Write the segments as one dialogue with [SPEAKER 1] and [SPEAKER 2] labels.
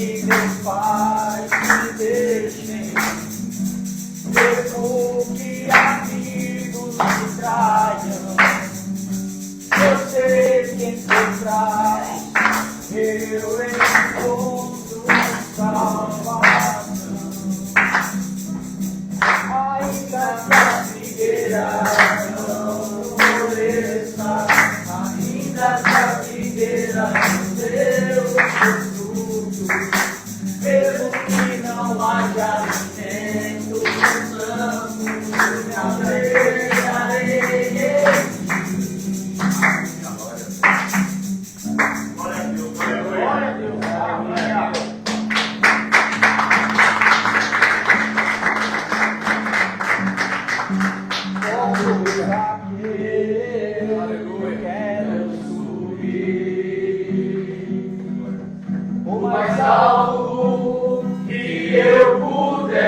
[SPEAKER 1] que meus pais me deixem, mesmo que amigos me traiam. Eu sei quem por trás eu encontro salvação. Ainda que a figueira não floresça, ainda que a figueira não dê os frutos, mesmo que não haja alimento no campo, me alegrarei. Glória a Deus, glória a Deus, glória a Deus. Mais alto que eu puder,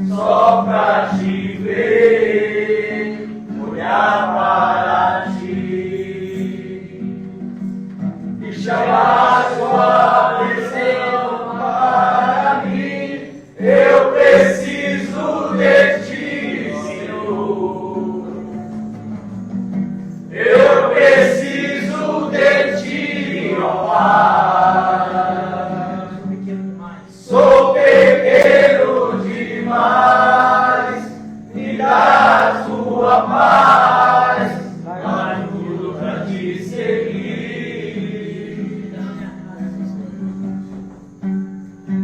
[SPEAKER 1] só pra te ver, olhar para ti e chamar sua atenção para mim. Eu preciso de ti, Senhor. Eu preciso de ti, ó Pai. Sou pequeno demais, me dá sua paz, mas tudo pra te seguir.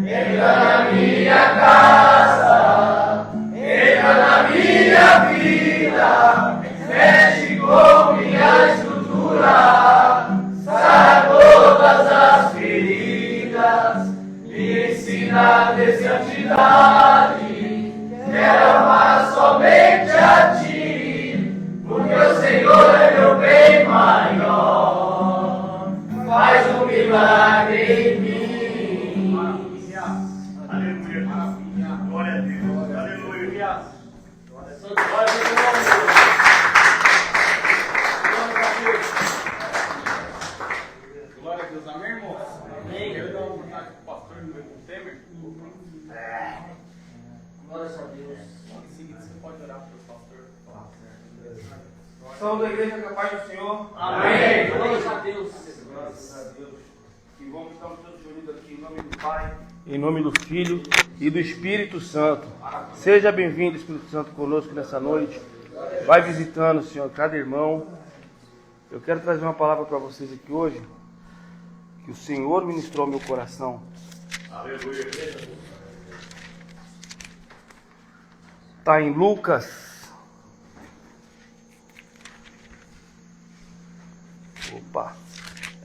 [SPEAKER 1] Entra na minha casa, entra na minha vida, mexe com minha estrutura, sara todas as feridas. Me ensina a ter santidade, quero amar somente a ti, porque o Senhor é meu bem maior. Faz um milagre em mim. Maravilha, aleluia, maravilha, glória a Deus, aleluia. Glória a Deus, amém, irmão? Amém. Quero dar uma oportunidade para o pastor no meu Temer. Glória a Deus. Em seguida, você pode orar para o pastor.
[SPEAKER 2] São da igreja capaz do Senhor.
[SPEAKER 1] Amém. Glória a Deus.
[SPEAKER 2] Graças a Deus. E vamos estar todos unidos aqui em nome do Pai, em nome do Filho e do Espírito Santo. Seja bem-vindo, Espírito Santo, conosco nessa noite. Vai visitando, Senhor, cada irmão. Eu quero trazer uma palavra para vocês aqui hoje, que o Senhor ministrou ao meu coração.
[SPEAKER 1] Aleluia.
[SPEAKER 2] Está em Lucas. Opa,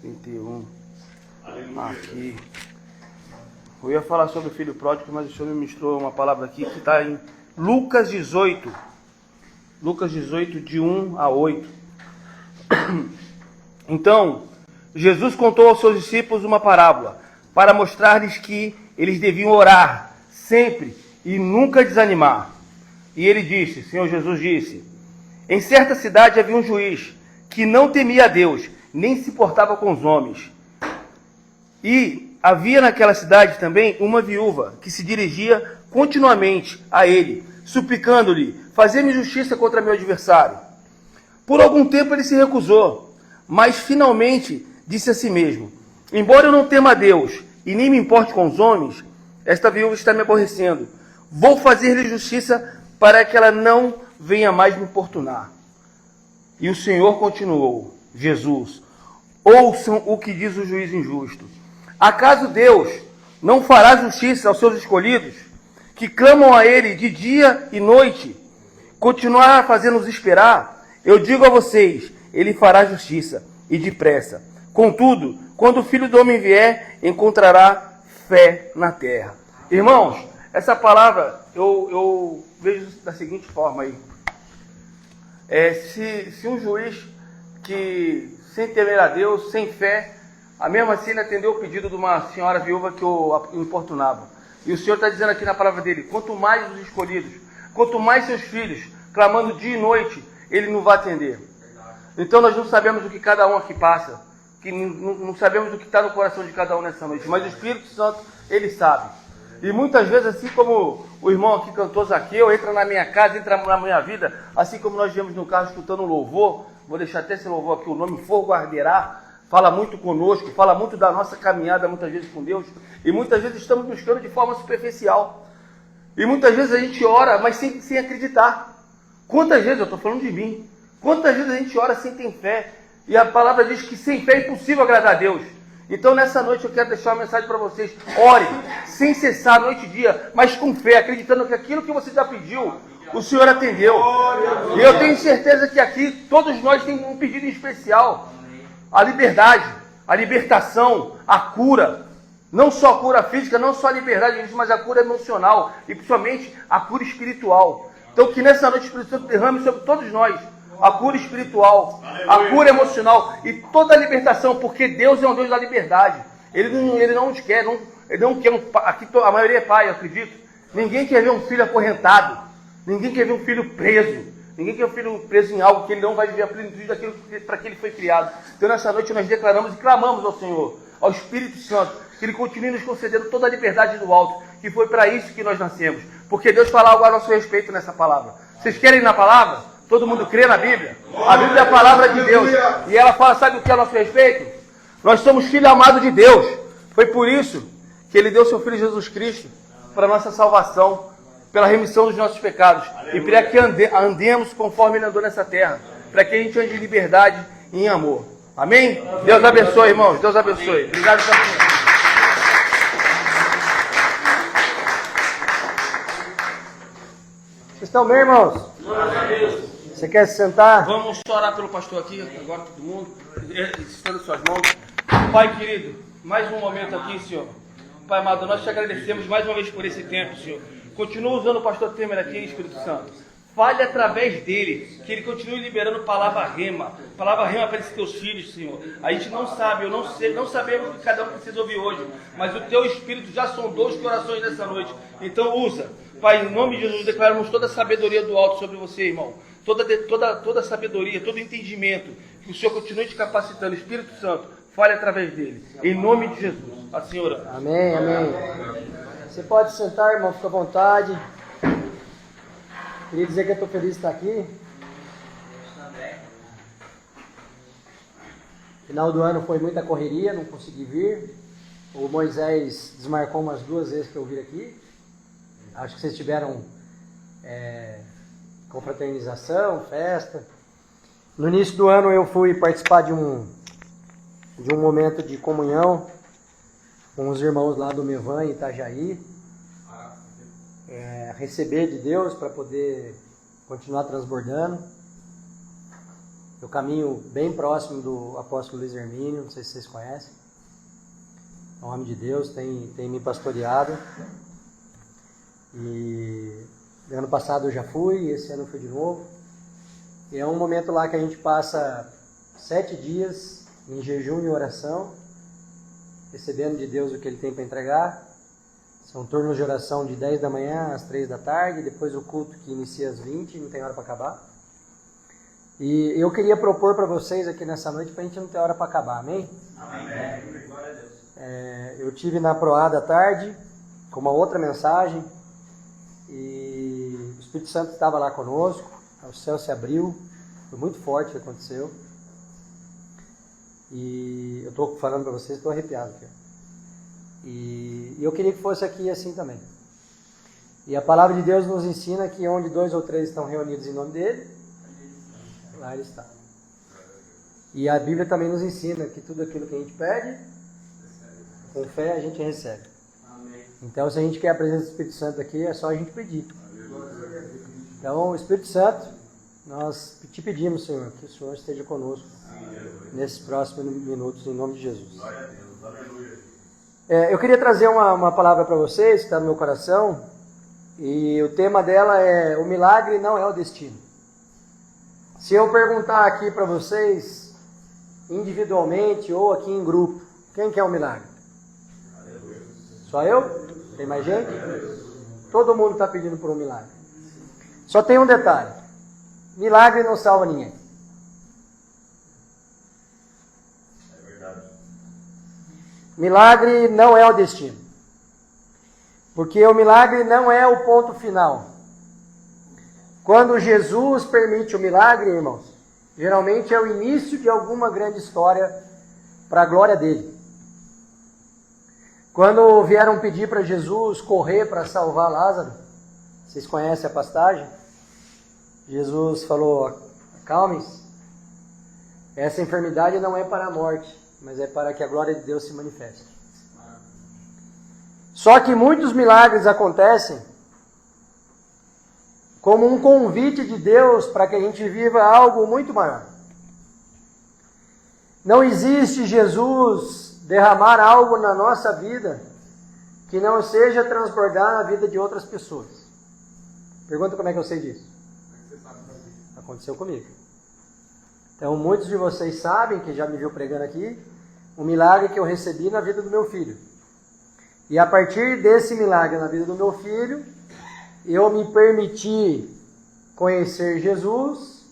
[SPEAKER 2] 31.
[SPEAKER 1] Aleluia.
[SPEAKER 2] Aqui. Eu ia falar sobre o filho pródigo, mas o Senhor me ministrou uma palavra aqui que está em Lucas 18. Lucas 18, de 1 a 8. Então, Jesus contou aos seus discípulos uma parábola, para mostrar-lhes que eles deviam orar sempre e nunca desanimar. E ele disse, Senhor Jesus disse, em certa cidade havia um juiz que não temia a Deus, nem se portava com os homens. E havia naquela cidade também uma viúva que se dirigia continuamente a ele, suplicando-lhe, fazei-me justiça contra meu adversário. Por algum tempo ele se recusou, mas finalmente disse a si mesmo, embora eu não tema a Deus e nem me importe com os homens, esta viúva está me aborrecendo. Vou fazer-lhe justiça para que ela não venha mais me importunar. E o Senhor continuou, Jesus, ouçam o que diz o juiz injusto. Acaso Deus não fará justiça aos seus escolhidos, que clamam a Ele de dia e noite? Continuar fazendo-nos esperar? Eu digo a vocês, Ele fará justiça, e depressa. Contudo, quando o Filho do Homem vier, encontrará fé na terra. Irmãos, essa palavra eu vejo da seguinte forma aí. Se um juiz que, sem temer a Deus, sem fé, a mesma assim atendeu o pedido de uma senhora viúva que o importunava. E o Senhor está dizendo aqui na palavra dele, quanto mais os escolhidos, quanto mais seus filhos, clamando dia e noite, Ele não vai atender. Então nós não sabemos o que cada um aqui passa, que não sabemos o que está no coração de cada um nessa noite, mas o Espírito Santo, Ele sabe. E muitas vezes, assim como o irmão aqui cantou Zaqueu, entra na minha casa, entra na minha vida, assim como nós viemos no carro escutando um louvor, vou deixar até esse louvor aqui, o nome Fogo Arderá, fala muito conosco, fala muito da nossa caminhada muitas vezes com Deus, e muitas vezes estamos buscando de forma superficial. E muitas vezes a gente ora, mas sem acreditar. Quantas vezes, eu estou falando de mim, quantas vezes a gente ora sem ter fé, e a palavra diz que sem fé é impossível agradar a Deus. Então nessa noite eu quero deixar uma mensagem para vocês. Ore, sem cessar, noite e dia, mas com fé, acreditando que aquilo que você já pediu, o Senhor atendeu. E eu tenho certeza que aqui todos nós temos um pedido em especial. A liberdade, a libertação, a cura. Não só a cura física, não só a liberdade, mas a cura emocional. E principalmente a cura espiritual. Então que nessa noite o Espírito Santo derrame sobre todos nós a cura espiritual, a cura emocional e toda a libertação, porque Deus é um Deus da liberdade. Ele não quer, aqui a maioria é pai, eu acredito. Ninguém quer ver um filho acorrentado, ninguém quer ver um filho preso, ninguém quer ver um filho preso em algo que ele não vai viver a plenitude daquilo para que ele foi criado. Então nessa noite nós declaramos e clamamos ao Senhor, ao Espírito Santo, que Ele continue nos concedendo toda a liberdade do alto, que foi para isso que nós nascemos. Porque Deus fala algo a nosso respeito nessa palavra. Vocês querem ir na palavra? Todo mundo crê na Bíblia? A Bíblia é a palavra de Deus. E ela fala, sabe o que é a nosso respeito? Nós somos filhos amados de Deus. Foi por isso que Ele deu seu Filho Jesus Cristo para a nossa salvação, pela remissão dos nossos pecados. E para que andemos conforme Ele andou nessa terra. Para que a gente ande em liberdade e em amor. Amém? Deus abençoe, irmãos. Deus abençoe. Obrigado pela atenção.
[SPEAKER 3] Vocês estão bem, irmãos? Você quer se sentar?
[SPEAKER 2] Vamos orar pelo pastor aqui, agora todo mundo, estando suas mãos. Pai querido, mais um momento aqui, Senhor. Pai amado, nós te agradecemos mais uma vez por esse tempo, Senhor. Continua usando o pastor Temer aqui, Espírito Santo. Fale através dele, que ele continue liberando palavra rema para esses teus filhos, Senhor. A gente não sabe, não sabemos o que cada um precisa ouvir hoje, mas o teu Espírito já sondou os corações nessa noite. Então usa. Pai, em nome de Jesus, declaramos toda a sabedoria do alto sobre você, irmão. Toda a sabedoria, todo entendimento. Que o Senhor continue te capacitando. Espírito Santo, fale através dele. Em nome de Jesus. A Senhora.
[SPEAKER 3] Amém, amém. Você pode sentar, irmão, fica à vontade. Queria dizer que eu estou feliz de estar aqui. Final do ano foi muita correria, não consegui vir. O Moisés desmarcou umas 2 vezes para eu vir aqui. Acho que vocês tiveram confraternização, festa. No início do ano eu fui participar de um momento de comunhão com os irmãos lá do Mevan, em Itajaí. Receber de Deus para poder continuar transbordando. Eu caminho bem próximo do apóstolo Luiz Hermínio, não sei se vocês conhecem. É um homem de Deus, tem me pastoreado. E ano passado eu já fui, esse ano eu fui de novo. E é um momento lá que a gente passa 7 dias em jejum e oração, recebendo de Deus o que Ele tem para entregar. São turnos de oração de 10 da manhã às 3 da tarde, depois o culto que inicia às 20, não tem hora para acabar. E eu queria propor para vocês aqui nessa noite para a gente não ter hora para acabar, amém? Amém. Glória a Deus. Eu tive na Proada à tarde com uma outra mensagem. E o Espírito Santo estava lá conosco, o céu se abriu, foi muito forte o que aconteceu. E eu estou falando para vocês, estou arrepiado aqui. E eu queria que fosse aqui assim também. E a palavra de Deus nos ensina que onde 2 ou 3 estão reunidos em nome dele, lá ele está. E a Bíblia também nos ensina que tudo aquilo que a gente pede, com fé a gente recebe. Então, se a gente quer a presença do Espírito Santo aqui, é só a gente pedir. Então, Espírito Santo, nós te pedimos, Senhor, que o Senhor esteja conosco nesses próximos minutos, em nome de Jesus. Eu queria trazer uma palavra para vocês, que está no meu coração, e o tema dela é: o milagre não é o destino. Se eu perguntar aqui para vocês, individualmente ou aqui em grupo, quem quer um milagre? Só eu? Tem mais gente? Todo mundo está pedindo por um milagre. Só tem um detalhe: milagre não salva ninguém. milagre não é o destino. Porque o milagre não é o ponto final. Quando Jesus permite o milagre, irmãos, geralmente é o início de alguma grande história para a glória dele. Quando vieram pedir para Jesus correr para salvar Lázaro, vocês conhecem a passagem? Jesus falou: acalmem-se, essa enfermidade não é para a morte, mas é para que a glória de Deus se manifeste. Só que muitos milagres acontecem como um convite de Deus para que a gente viva algo muito maior. Não existe Jesus derramar algo na nossa vida que não seja transbordar na vida de outras pessoas. Pergunta como é que eu sei disso? Aconteceu comigo. Então muitos de vocês sabem, que já me viu pregando aqui, o milagre que eu recebi na vida do meu filho. E a partir desse milagre na vida do meu filho, eu me permiti conhecer Jesus,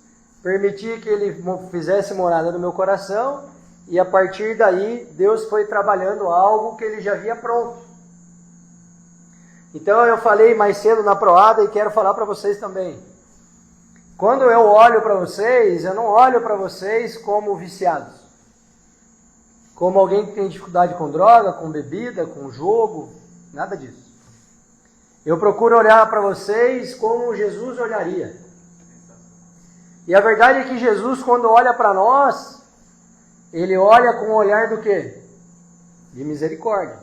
[SPEAKER 3] permiti que ele fizesse morada no meu coração, e a partir daí Deus foi trabalhando algo que ele já havia pronto. Então eu falei mais cedo na Proada e quero falar para vocês também. Quando eu olho para vocês, eu não olho para vocês como viciados. Como alguém que tem dificuldade com droga, com bebida, com jogo, nada disso. Eu procuro olhar para vocês como Jesus olharia. E a verdade é que Jesus, quando olha para nós, ele olha com um olhar do quê? De misericórdia.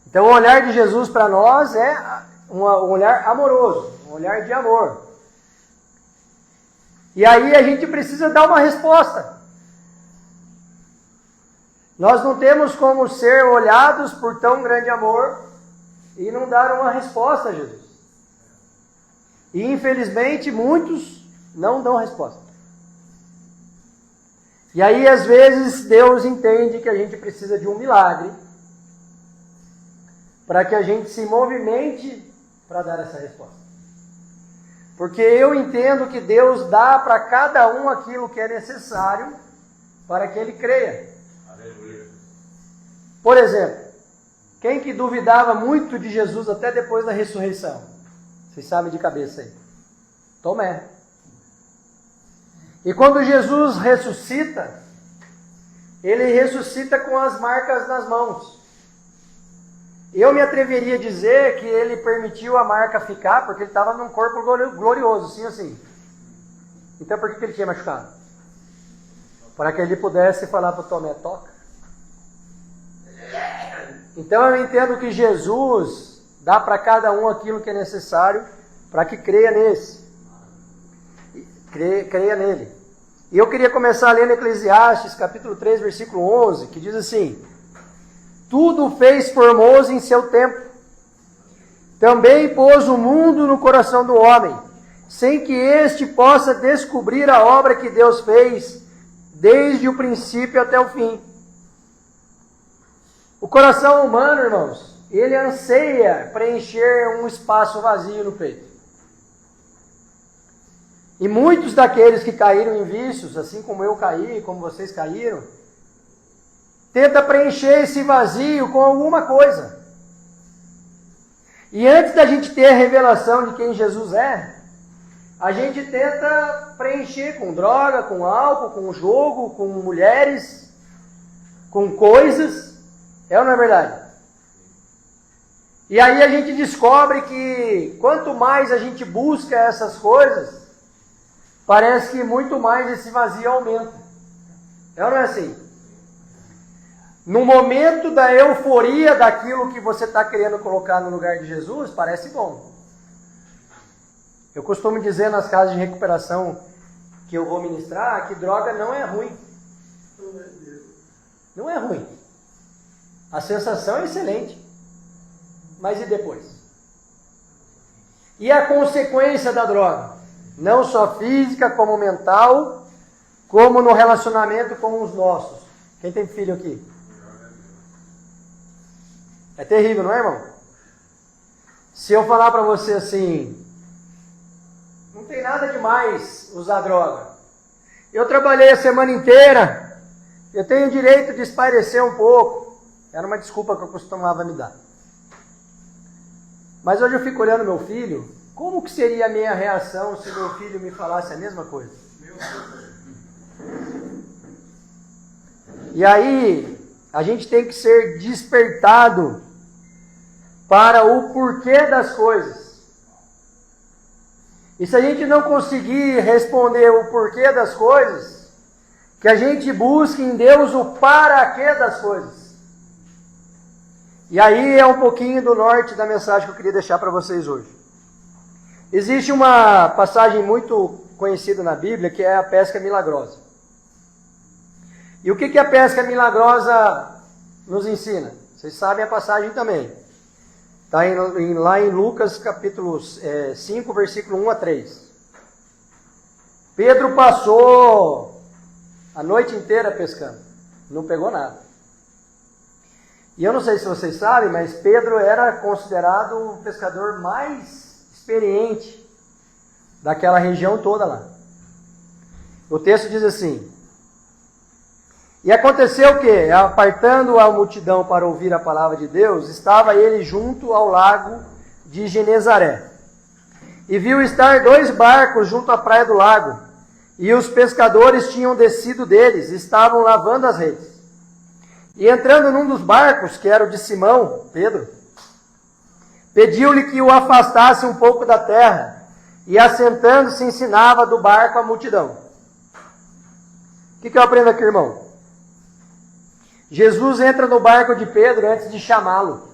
[SPEAKER 3] Então o olhar de Jesus para nós é um olhar amoroso, um olhar de amor. E aí a gente precisa dar uma resposta. Nós não temos como ser olhados por tão grande amor e não dar uma resposta a Jesus. E infelizmente muitos não dão resposta. E aí às vezes Deus entende que a gente precisa de um milagre para que a gente se movimente para dar essa resposta. Porque eu entendo que Deus dá para cada um aquilo que é necessário para que ele creia.
[SPEAKER 1] Aleluia.
[SPEAKER 3] Por exemplo, quem que duvidava muito de Jesus até depois da ressurreição? Vocês sabem de cabeça aí. Tomé. E quando Jesus ressuscita, ele ressuscita com as marcas nas mãos. Eu me atreveria a dizer que ele permitiu a marca ficar porque ele estava num corpo glorioso, sim ou sim. Então por que ele tinha machucado? Para que ele pudesse falar para o Tomé: toca. Então eu entendo que Jesus dá para cada um aquilo que é necessário para que creia nele. E eu queria começar lendo Eclesiastes, capítulo 3, versículo 11, que diz assim: tudo fez formoso em seu tempo. Também pôs o mundo no coração do homem, sem que este possa descobrir a obra que Deus fez, desde o princípio até o fim. O coração humano, irmãos, ele anseia preencher um espaço vazio no peito. E muitos daqueles que caíram em vícios, assim como eu caí, como vocês caíram, tenta preencher esse vazio com alguma coisa. E antes da gente ter a revelação de quem Jesus é, a gente tenta preencher com droga, com álcool, com jogo, com mulheres, com coisas. É ou não é verdade? E aí a gente descobre que quanto mais a gente busca essas coisas, parece que muito mais esse vazio aumenta. É ou não é assim? No momento da euforia daquilo que você está querendo colocar no lugar de Jesus, parece bom. Eu costumo dizer nas casas de recuperação que eu vou ministrar que droga não é ruim. Não é ruim. A sensação é excelente. Mas e depois? E a consequência da droga? Não só física, como mental, como no relacionamento com os nossos. Quem tem filho aqui? É terrível, não é, irmão? Se eu falar para você assim, não tem nada demais usar droga. Eu trabalhei a semana inteira, Eu tenho direito de espairecer um pouco. Era uma desculpa que eu costumava me dar. Mas hoje eu fico olhando meu filho, como que seria a minha reação se meu filho me falasse a mesma coisa? E aí, a gente tem que ser despertado para o porquê das coisas. E se a gente não conseguir responder o porquê das coisas, que a gente busque em Deus o para quê das coisas. E aí é um pouquinho do norte da mensagem que eu queria deixar para vocês hoje. Existe uma passagem muito conhecida na Bíblia, que é a pesca milagrosa. E o que a pesca milagrosa nos ensina? Vocês sabem a passagem também. Está lá em Lucas capítulo 5, versículo 1 a 3. Pedro passou a noite inteira pescando. Não pegou nada. E eu não sei se vocês sabem, mas Pedro era considerado o pescador mais experiente daquela região toda lá. O texto diz assim: e aconteceu o quê? Apartando a multidão para ouvir a palavra de Deus, estava ele junto ao lago de Genezaré. E viu estar 2 barcos junto à praia do lago, e os pescadores tinham descido deles, estavam lavando as redes. E entrando num dos barcos, que era o de Simão, Pedro, pediu-lhe que o afastasse um pouco da terra, e assentando-se ensinava do barco a multidão. O que eu aprendo aqui, irmão? Jesus entra no barco de Pedro antes de chamá-lo.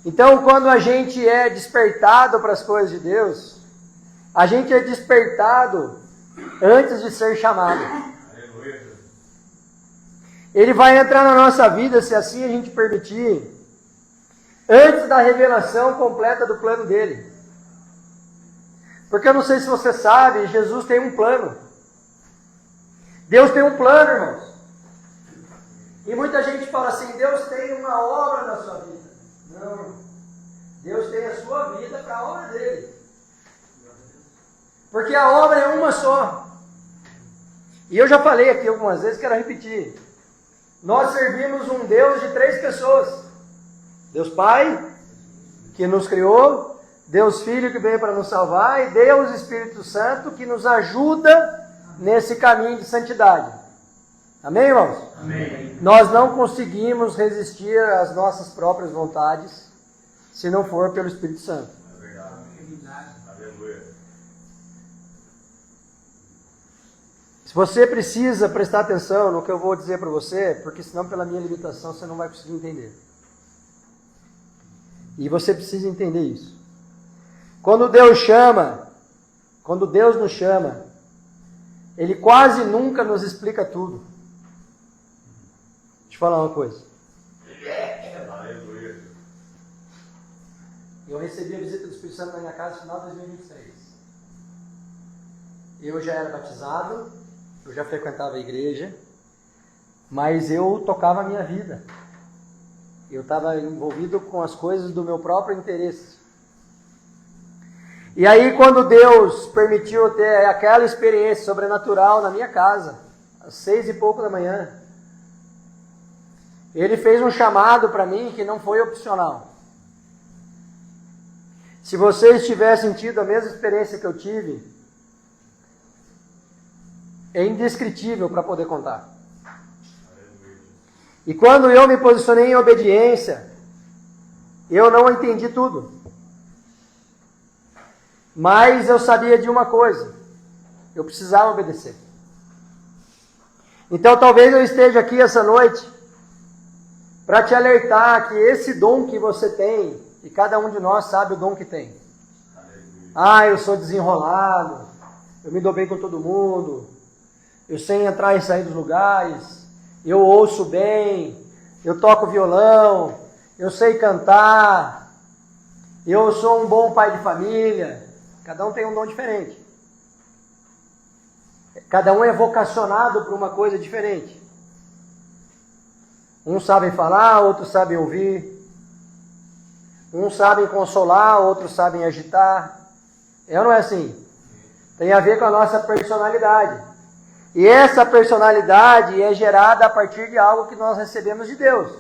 [SPEAKER 3] Então, quando a gente é despertado para as coisas de Deus, a gente é despertado antes de ser chamado. Ele vai entrar na nossa vida, se assim a gente permitir, antes da revelação completa do plano dele. Porque eu não sei se você sabe, Jesus tem um plano. Deus tem um plano, irmãos. E muita gente fala assim, Deus tem uma obra na sua vida. Não. Deus tem a sua vida para a obra dele. Porque a obra é uma só. E eu já falei aqui algumas vezes, quero repetir. Nós servimos um Deus de 3 pessoas. Deus Pai, que nos criou. Deus Filho, que veio para nos salvar. E Deus Espírito Santo, que nos ajuda nesse caminho de santidade. Amém, irmãos?
[SPEAKER 1] Amém.
[SPEAKER 3] Nós não conseguimos resistir às nossas próprias vontades se não for pelo Espírito Santo.
[SPEAKER 1] É verdade. Aleluia.
[SPEAKER 3] Se você precisa prestar atenção no que eu vou dizer para você, porque senão pela minha limitação você não vai conseguir entender. E você precisa entender isso. Quando Deus nos chama, Ele quase nunca nos explica tudo. Deixa eu falar uma coisa.
[SPEAKER 1] Aleluia.
[SPEAKER 3] Eu recebi a visita do Espírito Santo na minha casa no final de 2023. Eu já era batizado, eu já frequentava a igreja, mas eu tocava a minha vida. Eu estava envolvido com as coisas do meu próprio interesse. E aí, quando Deus permitiu eu ter aquela experiência sobrenatural na minha casa, às 6 e pouco da manhã, Ele fez um chamado para mim que não foi opcional. Se vocês tivessem tido a mesma experiência que eu tive, é indescritível para poder contar. E quando eu me posicionei em obediência, eu não entendi tudo. Mas eu sabia de uma coisa, eu precisava obedecer. Então talvez eu esteja aqui essa noite para te alertar que esse dom que você tem, e cada um de nós sabe o dom que tem. Eu sou desenrolado, eu me dou bem com todo mundo, eu sei entrar e sair dos lugares, eu ouço bem, eu toco violão, eu sei cantar, eu sou um bom pai de família. Cada um tem um dom diferente. Cada um é vocacionado para uma coisa diferente. Uns sabem falar, outros sabem ouvir. Uns sabem consolar, outros sabem agitar. É ou não é assim? Tem a ver com a nossa personalidade. E essa personalidade é gerada a partir de algo que nós recebemos de Deus.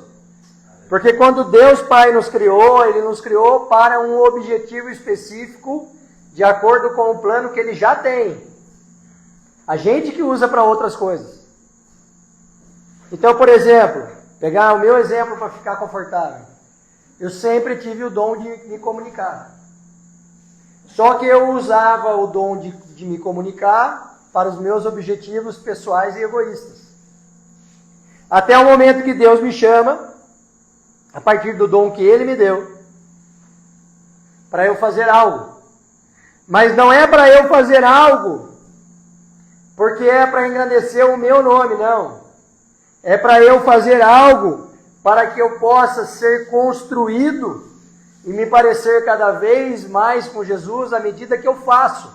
[SPEAKER 3] Porque quando Deus Pai nos criou, Ele nos criou para um objetivo específico, de acordo com o plano que Ele já tem. A gente que usa para outras coisas. Então, por exemplo, pegar o meu exemplo para ficar confortável. Eu sempre tive o dom de me comunicar. Só que eu usava o dom de me comunicar para os meus objetivos pessoais e egoístas. Até o momento que Deus me chama, a partir do dom que Ele me deu, para eu fazer algo. Mas não é para eu fazer algo porque é para engrandecer o meu nome, não. É para eu fazer algo para que eu possa ser construído e me parecer cada vez mais com Jesus à medida que eu faço.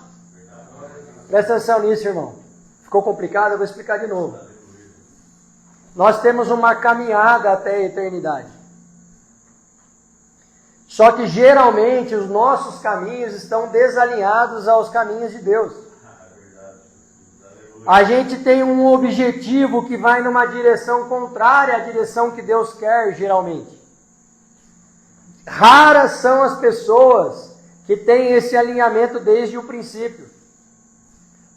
[SPEAKER 3] Presta atenção nisso, irmão. Ficou complicado? Eu vou explicar de novo. Nós temos uma caminhada até a eternidade. Só que geralmente os nossos caminhos estão desalinhados aos caminhos de Deus. A gente tem um objetivo que vai numa direção contrária à direção que Deus quer, geralmente. Raras são as pessoas que têm esse alinhamento desde o princípio.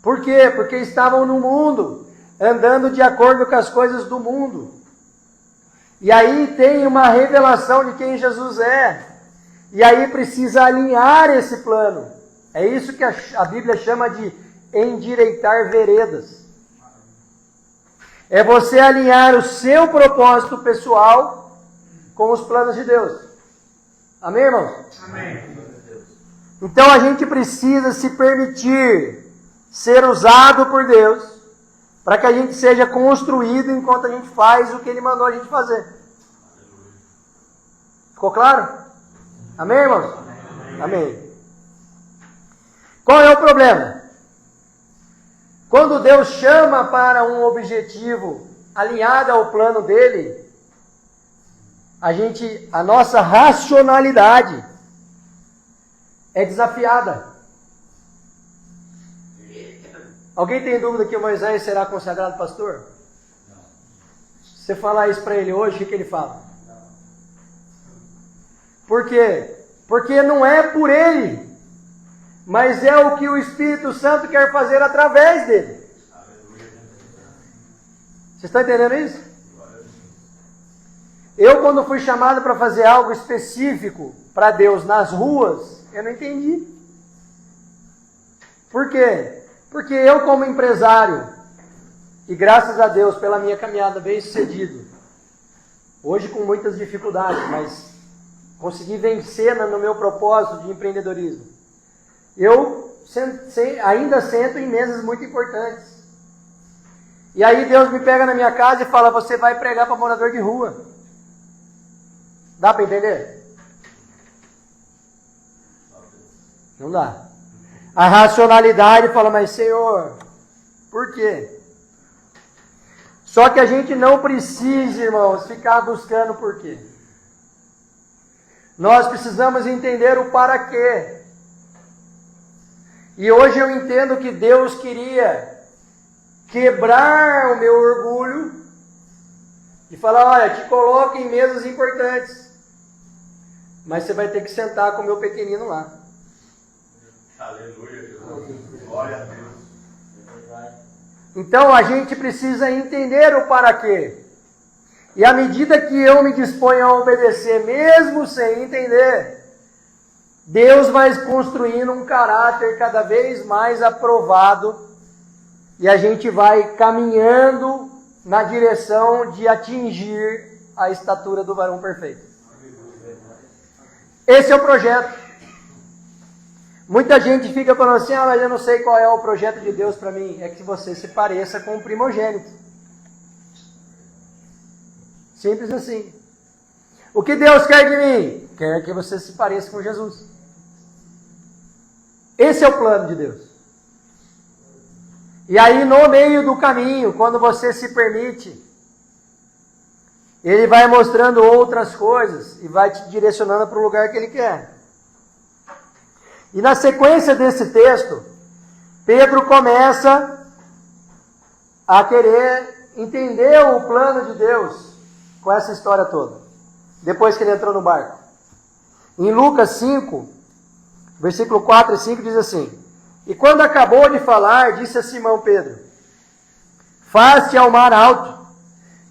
[SPEAKER 3] Por quê? Porque estavam no mundo, andando de acordo com as coisas do mundo. E aí tem uma revelação de quem Jesus é. E aí precisa alinhar esse plano. É isso que a Bíblia chama de endireitar veredas. É você alinhar o seu propósito pessoal com os planos de Deus. Amém, irmãos?
[SPEAKER 1] Amém.
[SPEAKER 3] Então a gente precisa se permitir ser usado por Deus para que a gente seja construído enquanto a gente faz o que Ele mandou a gente fazer. Ficou claro? Amém, irmãos? Amém. Qual é o problema? Quando Deus chama para um objetivo alinhado ao plano dele, a nossa racionalidade é desafiada. Alguém tem dúvida que Moisés será consagrado pastor? Não. Se você falar isso para ele hoje, o que ele fala? Não. Por quê? Porque não é por ele, mas é o que o Espírito Santo quer fazer através dele. Vocês estão entendendo isso? Eu, quando fui chamado para fazer algo específico para Deus nas ruas, eu não entendi. Por quê? Porque eu, como empresário, e graças a Deus pela minha caminhada bem sucedido, hoje com muitas dificuldades, mas consegui vencer no meu propósito de empreendedorismo. Eu ainda sento em mesas muito importantes. E aí Deus me pega na minha casa e fala, você vai pregar para morador de rua. Dá para entender? Não dá. A racionalidade fala, mas Senhor, por quê? Só que a gente não precisa, irmãos, ficar buscando por quê. Nós precisamos entender o para quê. E hoje eu entendo que Deus queria quebrar o meu orgulho e falar, olha, te coloco em mesas importantes, mas você vai ter que sentar com o meu pequenino lá.
[SPEAKER 1] Aleluia, Jesus. Glória a Deus.
[SPEAKER 3] Então a gente precisa entender o para quê. E à medida que eu me disponho a obedecer, mesmo sem entender, Deus vai construindo um caráter cada vez mais aprovado e a gente vai caminhando na direção de atingir a estatura do varão perfeito. Esse é o projeto. Muita gente fica falando assim, mas eu não sei qual é o projeto de Deus para mim. É que você se pareça com o primogênito. Simples assim. O que Deus quer de mim? Quer que você se pareça com Jesus. Esse é o plano de Deus. E aí no meio do caminho, quando você se permite, Ele vai mostrando outras coisas e vai te direcionando para o lugar que Ele quer. E na sequência desse texto, Pedro começa a querer entender o plano de Deus com essa história toda, depois que ele entrou no barco. Em Lucas 5, versículo 4 e 5 diz assim: E quando acabou de falar, disse a Simão Pedro: Faz-te ao mar alto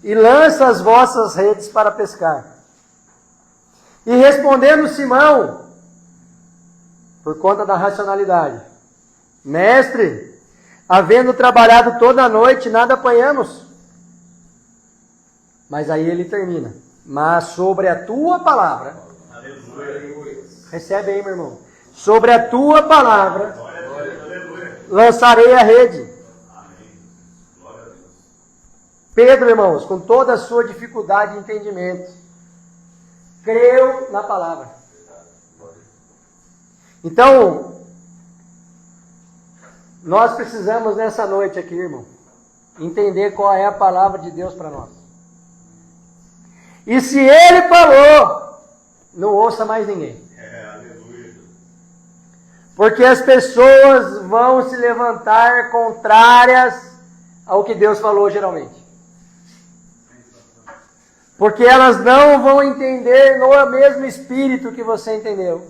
[SPEAKER 3] e lança as vossas redes para pescar. E respondendo Simão, por conta da racionalidade: Mestre, havendo trabalhado toda a noite, nada apanhamos. Mas aí ele termina: Mas sobre a tua palavra, recebe aí, meu irmão, sobre a tua palavra lançarei a rede. Pedro, irmãos, com toda a sua dificuldade de entendimento, creu na palavra. Então, nós precisamos nessa noite aqui, irmão, entender qual é a palavra de Deus para nós. E se ele falou, não ouça mais ninguém. Porque as pessoas vão se levantar contrárias ao que Deus falou geralmente. Porque elas não vão entender no mesmo espírito que você entendeu.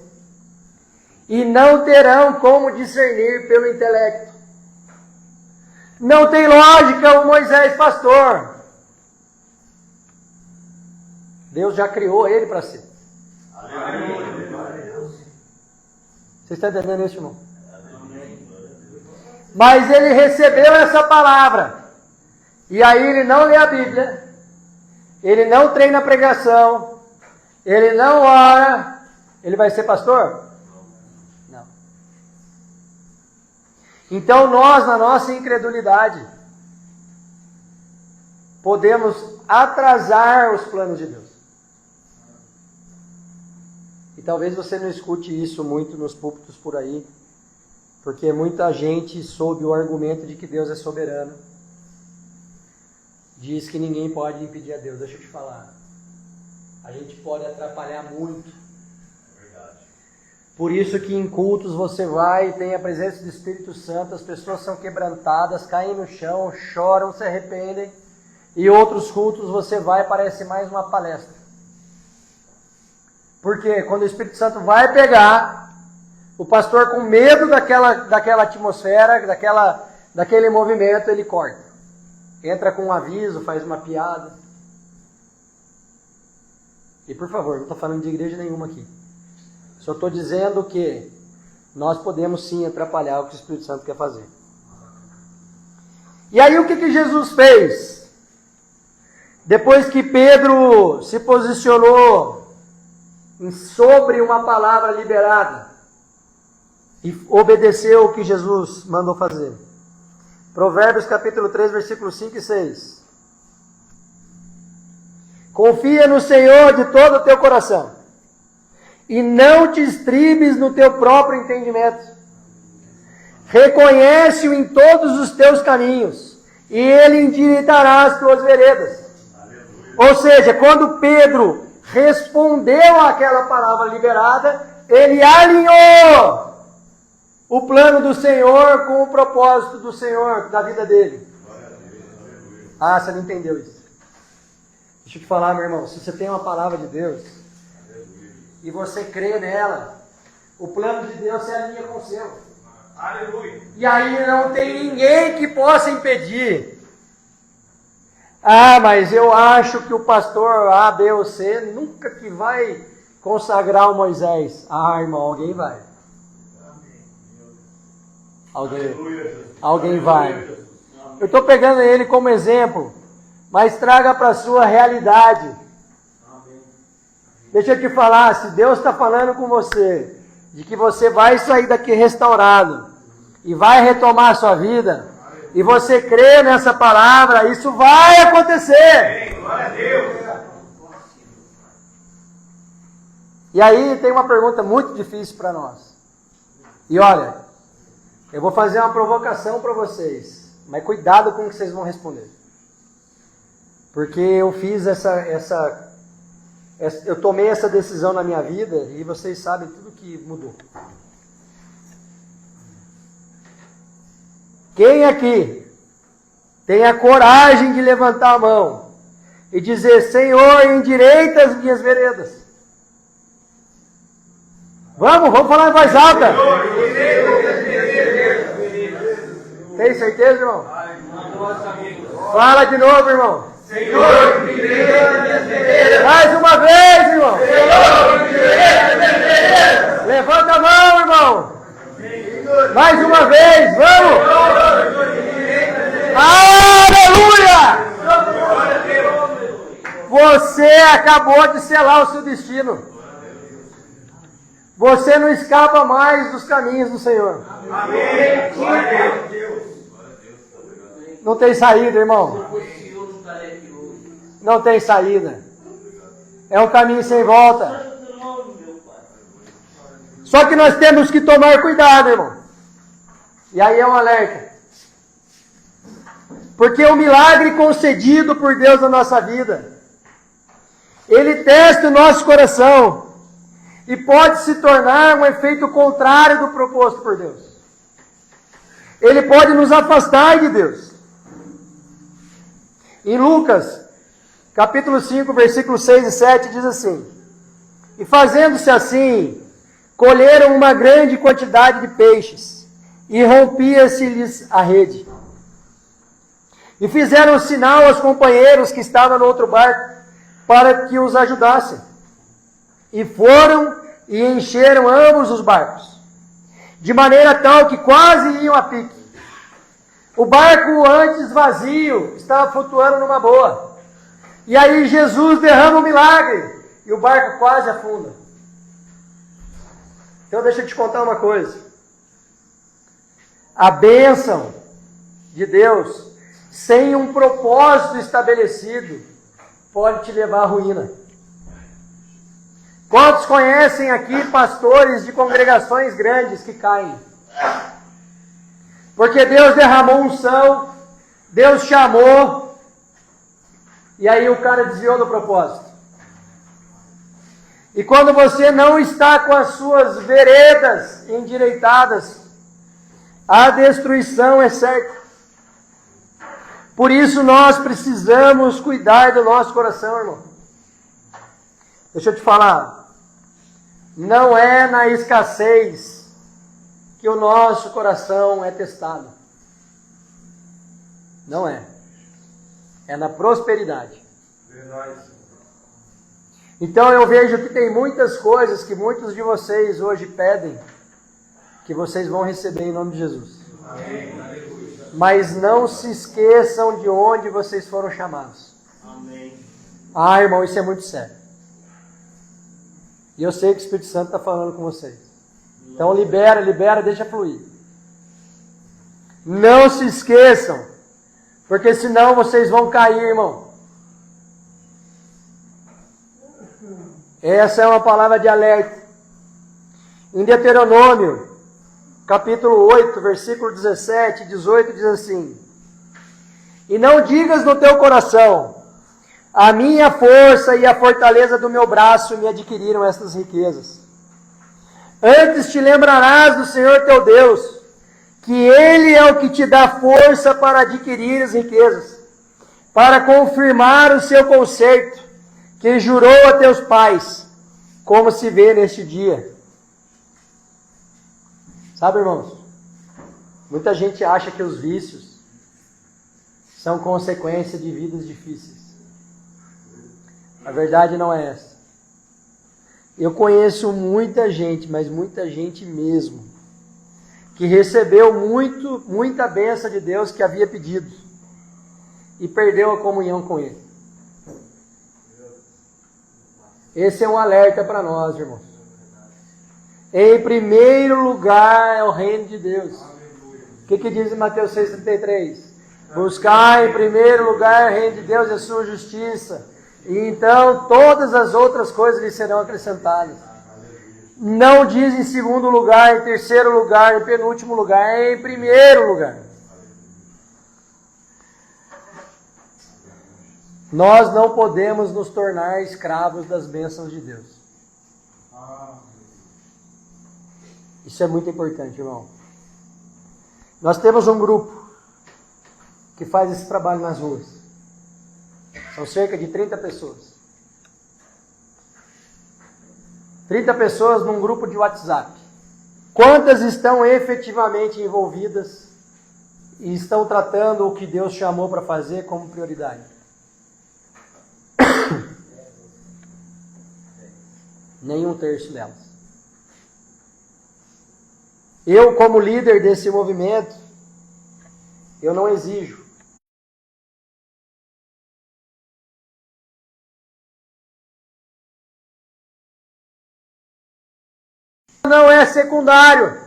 [SPEAKER 3] E não terão como discernir pelo intelecto. Não tem lógica o Moisés pastor. Deus já criou ele para ser. Você está entendendo isso, irmão? Mas ele recebeu essa palavra. E aí ele não lê a Bíblia. Ele não treina a pregação. Ele não ora. Ele vai ser pastor? Não. Então nós, na nossa incredulidade, podemos atrasar os planos de Deus. E talvez você não escute isso muito nos púlpitos por aí, porque muita gente, sob o argumento de que Deus é soberano, diz que ninguém pode impedir a Deus. Deixa eu te falar. A gente pode atrapalhar muito. Por isso que em cultos você vai, tem a presença do Espírito Santo, as pessoas são quebrantadas, caem no chão, choram, se arrependem. E outros cultos você vai, parece mais uma palestra. Porque quando o Espírito Santo vai pegar, o pastor com medo daquela atmosfera, daquele movimento, ele corta. Entra com um aviso, faz uma piada. E por favor, não estou falando de igreja nenhuma aqui. Só estou dizendo que nós podemos sim atrapalhar o que o Espírito Santo quer fazer. E aí o que Jesus fez? Depois que Pedro se posicionou sobre uma palavra liberada e obedeceu o que Jesus mandou fazer. Provérbios capítulo 3, versículos 5 e 6. Confia no Senhor de todo o teu coração e não te estribes no teu próprio entendimento. Reconhece-o em todos os teus caminhos e ele endireitará as tuas veredas. Ou seja, quando Pedro respondeu àquela palavra liberada, ele alinhou o plano do Senhor com o propósito do Senhor da vida dele. Ah, você não entendeu isso. Deixa eu te falar, meu irmão, se você tem uma palavra de Deus e você crê nela, o plano de Deus se alinha com o seu.
[SPEAKER 1] Aleluia.
[SPEAKER 3] E aí não tem ninguém que possa impedir. Ah, mas eu acho que o pastor A, B ou C nunca que vai consagrar o Moisés. Ah, irmão, alguém vai. Alguém vai. Eu estou pegando ele como exemplo, mas traga para a sua realidade. Deixa eu te falar, se Deus está falando com você, de que você vai sair daqui restaurado, e vai retomar a sua vida, e você crê nessa palavra, isso vai acontecer.
[SPEAKER 1] Glória a Deus.
[SPEAKER 3] E aí tem uma pergunta muito difícil para nós. E olha, eu vou fazer uma provocação para vocês, mas cuidado com o que vocês vão responder. Porque eu fiz eu tomei essa decisão na minha vida e vocês sabem tudo que mudou. Quem aqui tenha coragem de levantar a mão e dizer: Senhor, endireita as minhas veredas. Vamos falar em voz alta. Tem certeza, irmão? Fala de novo, irmão.
[SPEAKER 1] Senhor, endireita as minhas veredas.
[SPEAKER 3] Mais uma vez, irmão.
[SPEAKER 1] Senhor, endireita as minhas veredas.
[SPEAKER 3] Levanta a mão, irmão. Mais uma vez, vamos. Aleluia! Você acabou de selar o seu destino. Você não escapa mais dos caminhos do Senhor.
[SPEAKER 1] Amém.
[SPEAKER 3] Não tem saída, irmão. Não tem saída. É um caminho sem volta. Só que nós temos que tomar cuidado, irmão. E aí é um alerta. Porque o milagre concedido por Deus na nossa vida, ele testa o nosso coração e pode se tornar um efeito contrário do proposto por Deus. Ele pode nos afastar de Deus. Em Lucas, capítulo 5, versículos 6 e 7, diz assim: E fazendo-se assim, colheram uma grande quantidade de peixes, e rompia-se-lhes a rede. E fizeram sinal aos companheiros que estavam no outro barco, para que os ajudassem. E foram e encheram ambos os barcos, de maneira tal que quase iam a pique. O barco antes vazio estava flutuando numa boa. E aí Jesus derrama um milagre, e o barco quase afunda. Então deixa eu te contar uma coisa. A bênção de Deus, sem um propósito estabelecido, pode te levar à ruína. Quantos conhecem aqui pastores de congregações grandes que caem? Porque Deus derramou unção, Deus chamou, e aí o cara desviou do propósito. E quando você não está com as suas veredas endireitadas, a destruição é certa. Por isso nós precisamos cuidar do nosso coração, irmão. Deixa eu te falar. Não é na escassez que o nosso coração é testado. Não é. É na prosperidade.
[SPEAKER 1] Verdade.
[SPEAKER 3] Então eu vejo que tem muitas coisas que muitos de vocês hoje pedem, que vocês vão receber em nome de Jesus.
[SPEAKER 1] Amém.
[SPEAKER 3] Mas não se esqueçam de onde vocês foram chamados.
[SPEAKER 1] Amém.
[SPEAKER 3] Ah, irmão, isso é muito sério. E eu sei que o Espírito Santo está falando com vocês. Então libera, deixa fluir. Não se esqueçam, porque senão vocês vão cair, irmão. Essa é uma palavra de alerta. Em Deuteronômio, capítulo 8, versículo 17 e 18, diz assim: E não digas no teu coração: a minha força e a fortaleza do meu braço me adquiriram estas riquezas. Antes te lembrarás do Senhor teu Deus, que Ele é o que te dá força para adquirir as riquezas, para confirmar o seu concerto, que jurou a teus pais, como se vê neste dia. Sabe, irmãos, muita gente acha que os vícios são consequência de vidas difíceis. A verdade não é essa. Eu conheço muita gente, mas muita gente mesmo, que recebeu muita bênção de Deus que havia pedido e perdeu a comunhão com Ele. Esse é um alerta para nós, irmãos. Em primeiro lugar é o reino de Deus. O que diz em Mateus 6,33? Buscar em primeiro lugar o reino de Deus e a sua justiça, e então todas as outras coisas lhe serão acrescentadas. Não diz em segundo lugar, em terceiro lugar, em penúltimo lugar, é em primeiro lugar. Nós não podemos nos tornar escravos das bênçãos de Deus. Isso é muito importante, irmão. Nós temos um grupo que faz esse trabalho nas ruas. São cerca de 30 pessoas. 30 pessoas num grupo de WhatsApp. Quantas estão efetivamente envolvidas e estão tratando o que Deus chamou para fazer como prioridade? Nem 1/3 delas. Eu, como líder desse movimento, eu não exijo. Não é secundário.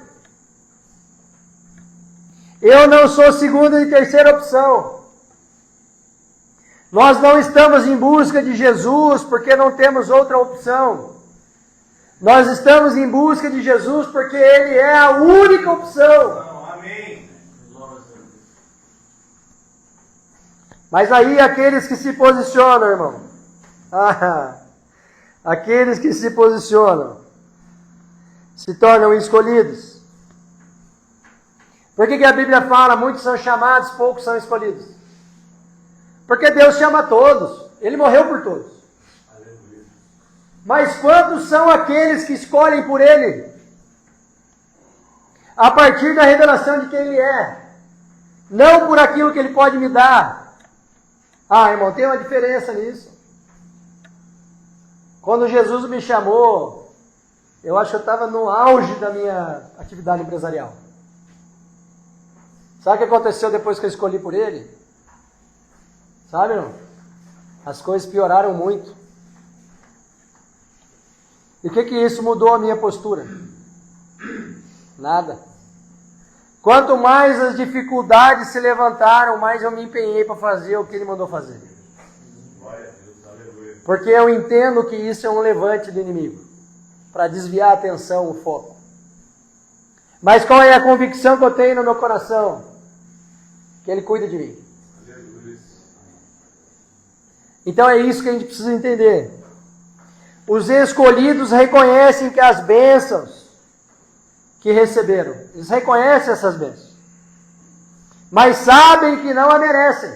[SPEAKER 3] Eu não sou segunda e terceira opção. Nós não estamos em busca de Jesus porque não temos outra opção. Nós estamos em busca de Jesus porque Ele é a única opção.
[SPEAKER 1] Amém.
[SPEAKER 3] Mas aí aqueles que se posicionam, irmão. Aqueles que se posicionam se tornam escolhidos. Por que a Bíblia fala, muitos são chamados, poucos são escolhidos? Porque Deus chama todos. Ele morreu por todos. Mas quantos são aqueles que escolhem por Ele? A partir da revelação de quem Ele é. Não por aquilo que Ele pode me dar. Irmão, tem uma diferença nisso. Quando Jesus me chamou, eu acho que eu estava no auge da minha atividade empresarial. Sabe o que aconteceu depois que eu escolhi por Ele? Sabe, não? As coisas pioraram muito. E o que isso mudou a minha postura? Nada. Quanto mais as dificuldades se levantaram, mais eu me empenhei para fazer o que Ele mandou fazer. Porque eu entendo que isso é um levante do inimigo, para desviar a atenção, o foco. Mas qual é a convicção que eu tenho no meu coração? Que Ele cuida de mim. Então é isso que a gente precisa entender. Os escolhidos reconhecem que as bênçãos que receberam, eles reconhecem essas bênçãos, mas sabem que não a merecem.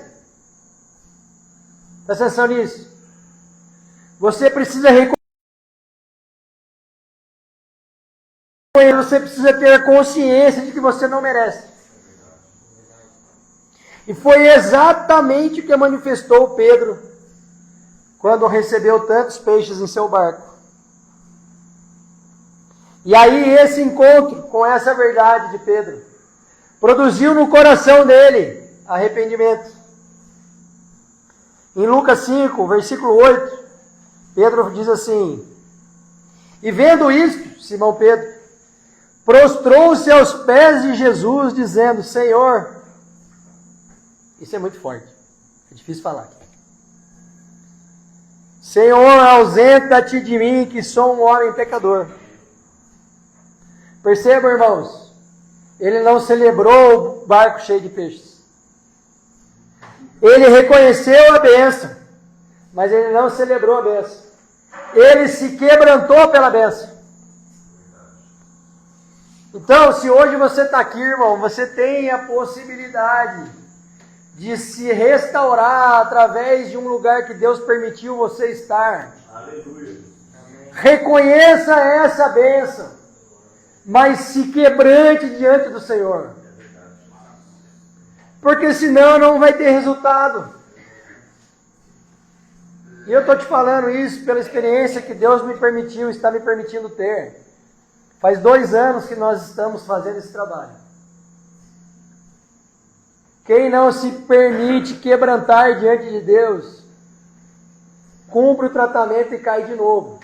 [SPEAKER 3] Presta atenção nisso. Você precisa reconhecer, você precisa ter consciência de que você não merece. E foi exatamente o que manifestou Pedro quando recebeu tantos peixes em seu barco. E aí esse encontro com essa verdade de Pedro produziu no coração dele arrependimento. Em Lucas 5, versículo 8, Pedro diz assim: e vendo isto, Simão Pedro prostrou-se aos pés de Jesus, dizendo: Senhor, isso é muito forte, é difícil falar aqui. Senhor, ausenta-te de mim, que sou um homem pecador. Percebam, irmãos, ele não celebrou o barco cheio de peixes. Ele reconheceu a bênção, mas ele não celebrou a bênção. Ele se quebrantou pela bênção. Então, se hoje você está aqui, irmão, você tem a possibilidade de se restaurar através de um lugar que Deus permitiu você estar.
[SPEAKER 1] Aleluia.
[SPEAKER 3] Reconheça essa bênção, mas se quebrante diante do Senhor. Porque senão não vai ter resultado. E eu estou te falando isso pela experiência que Deus me permitiu, está me permitindo ter. Faz 2 anos que nós estamos fazendo esse trabalho. Quem não se permite quebrantar diante de Deus, cumpre o tratamento e cai de novo.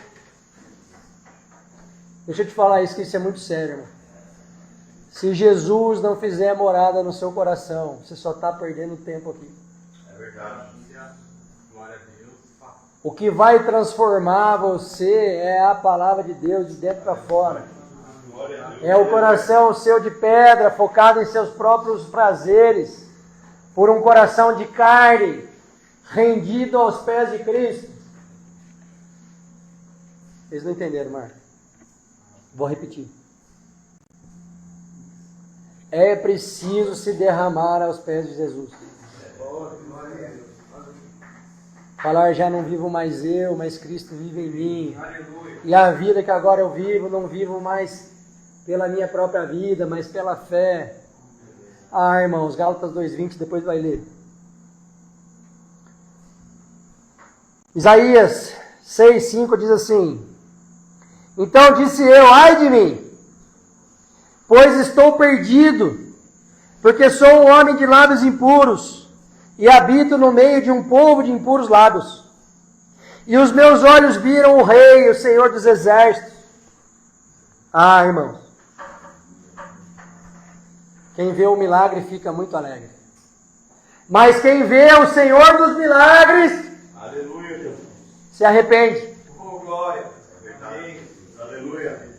[SPEAKER 3] Deixa eu te falar isso, que isso é muito sério, irmão. Se Jesus não fizer morada no seu coração, você só está perdendo tempo aqui.
[SPEAKER 1] É verdade. Glória a Deus.
[SPEAKER 3] O que vai transformar você é a palavra de Deus de dentro para fora. É o coração seu de pedra, focado em seus próprios prazeres, por um coração de carne, rendido aos pés de Cristo. Eles não entenderam, Marco. Vou repetir. É preciso se derramar aos pés de Jesus. Falar, já não vivo mais eu, mas Cristo vive em mim. E a vida que agora eu vivo, não vivo mais pela minha própria vida, mas pela fé. Ah, irmãos, Gálatas 2:20, depois vai ler. Isaías 6:5 diz assim: então disse eu, ai de mim, pois estou perdido, porque sou um homem de lábios impuros, e habito no meio de um povo de impuros lábios. E os meus olhos viram o Rei, o Senhor dos Exércitos. Ah, irmãos, quem vê o milagre fica muito alegre. Mas quem vê o Senhor dos milagres,
[SPEAKER 1] aleluia,
[SPEAKER 3] se arrepende.
[SPEAKER 1] Oh, glória. Amém. Aleluia.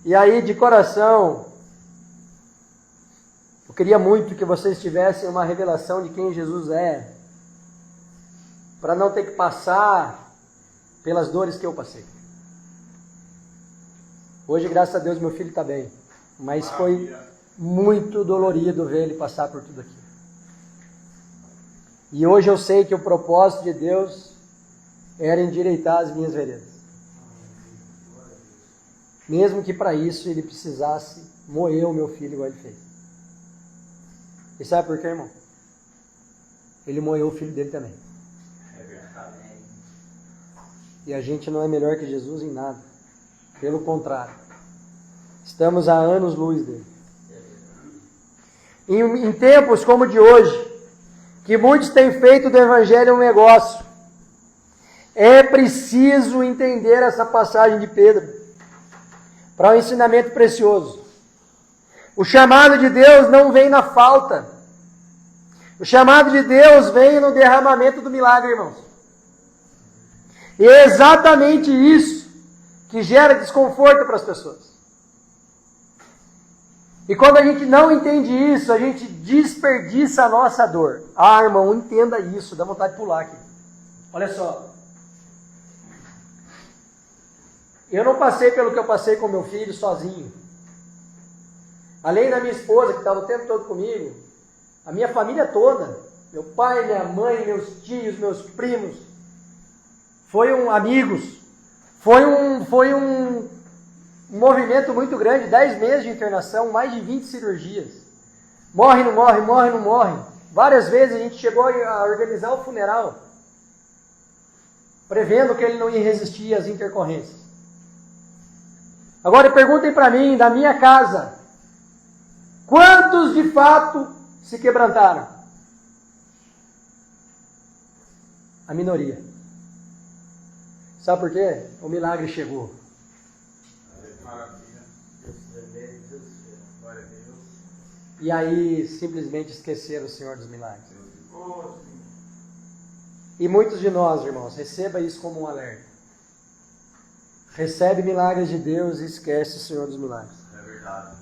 [SPEAKER 3] E aí, de coração, eu queria muito que vocês tivessem uma revelação de quem Jesus é, para não ter que passar pelas dores que eu passei. Hoje, graças a Deus, meu filho está bem, mas foi muito dolorido ver ele passar por tudo aquilo. E hoje eu sei que o propósito de Deus era endireitar as minhas veredas. Mesmo que para isso ele precisasse moer o meu filho igual ele fez. E sabe por quê, irmão? Ele moeu o filho dele também. E a gente não é melhor que Jesus em nada. Pelo contrário. Estamos a anos-luz dele. Em tempos como o de hoje, que muitos têm feito do Evangelho um negócio, é preciso entender essa passagem de Pedro para um ensinamento precioso. O chamado de Deus não vem na falta. O chamado de Deus vem no derramamento do milagre, irmãos. E é exatamente isso que gera desconforto para as pessoas. E quando a gente não entende isso, a gente desperdiça a nossa dor. Ah, irmão, entenda isso, dá vontade de pular aqui. Olha só. Eu não passei pelo que eu passei com meu filho sozinho. Além da minha esposa, que estava o tempo todo comigo, a minha família toda, meu pai, minha mãe, meus tios, meus primos, amigos, foi um movimento muito grande, 10 meses de internação, mais de 20 cirurgias. Morre, não morre, morre, não morre. Várias vezes a gente chegou a organizar o funeral, prevendo que ele não ia resistir às intercorrências. Agora perguntem para mim, da minha casa, quantos de fato se quebrantaram? A minoria. Sabe por quê? O milagre chegou. E aí simplesmente esqueceram o Senhor dos milagres. E muitos de nós, irmãos, receba isso como um alerta. Recebe milagres de Deus e esquece o Senhor dos milagres.
[SPEAKER 1] É verdade.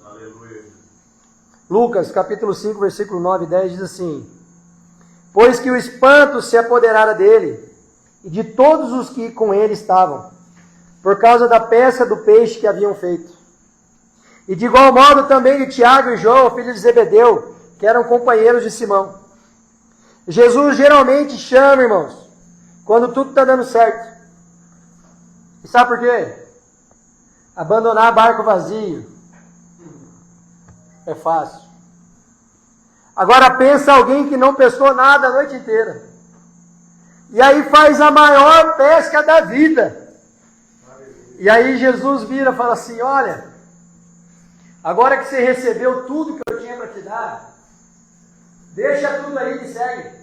[SPEAKER 1] Aleluia.
[SPEAKER 3] Lucas, capítulo 5, versículo 9 e 10 diz assim: pois que o espanto se apoderara dele e de todos os que com ele estavam, por causa da pesca do peixe que haviam feito. E de igual modo também de Tiago e João, filhos de Zebedeu, que eram companheiros de Simão. Jesus geralmente chama, irmãos, quando tudo está dando certo. E sabe por quê? Abandonar barco vazio é fácil. Agora pensa alguém que não pescou nada a noite inteira. E aí faz a maior pesca da vida. E aí Jesus vira e fala assim: olha, agora que você recebeu tudo que eu tinha para te dar, deixa tudo aí e me segue.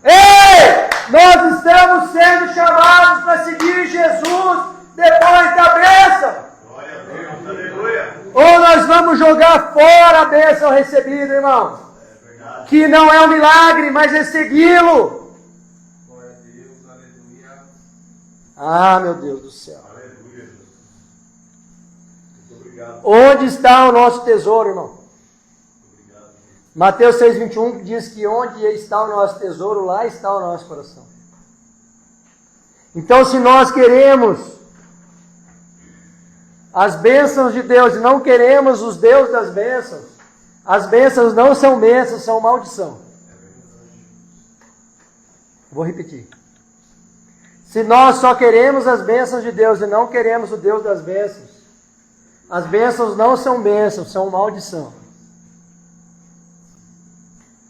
[SPEAKER 3] Ei! Nós estamos sendo chamados para seguir Jesus depois da bênção.
[SPEAKER 1] Glória a Deus. Aleluia.
[SPEAKER 3] Ou nós vamos jogar fora a bênção recebida, irmãos.
[SPEAKER 1] É verdade.
[SPEAKER 3] Que não é um milagre, mas é segui-lo.
[SPEAKER 1] Glória a Deus. Aleluia.
[SPEAKER 3] Ah, meu Deus do céu.
[SPEAKER 1] Aleluia. Muito obrigado.
[SPEAKER 3] Onde está o nosso tesouro, irmão? Mateus 6,21 diz que onde está o nosso tesouro, lá está o nosso coração. Então, se nós queremos as bênçãos de Deus e não queremos os Deus das bênçãos, As bênçãos não são bênçãos, são maldição. Vou repetir. Se nós só queremos as bênçãos de Deus e não queremos o Deus das bênçãos, as bênçãos não são bênçãos, são maldição.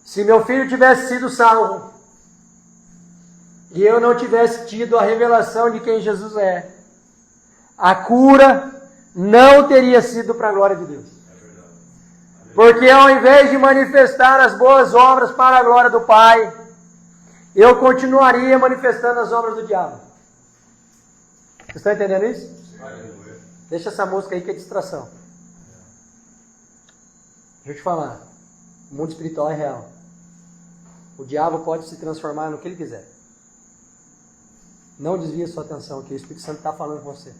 [SPEAKER 3] Se meu filho tivesse sido salvo e eu não tivesse tido a revelação de quem Jesus é, a cura não teria sido para a glória de Deus. Porque ao invés de manifestar as boas obras para a glória do Pai, eu continuaria manifestando as obras do diabo. Vocês estão entendendo isso? Deixa essa música aí que é distração. Deixa eu te falar. O mundo espiritual é real. O diabo pode se transformar no que ele quiser. Não desvie sua atenção, que o Espírito Santo está falando com você.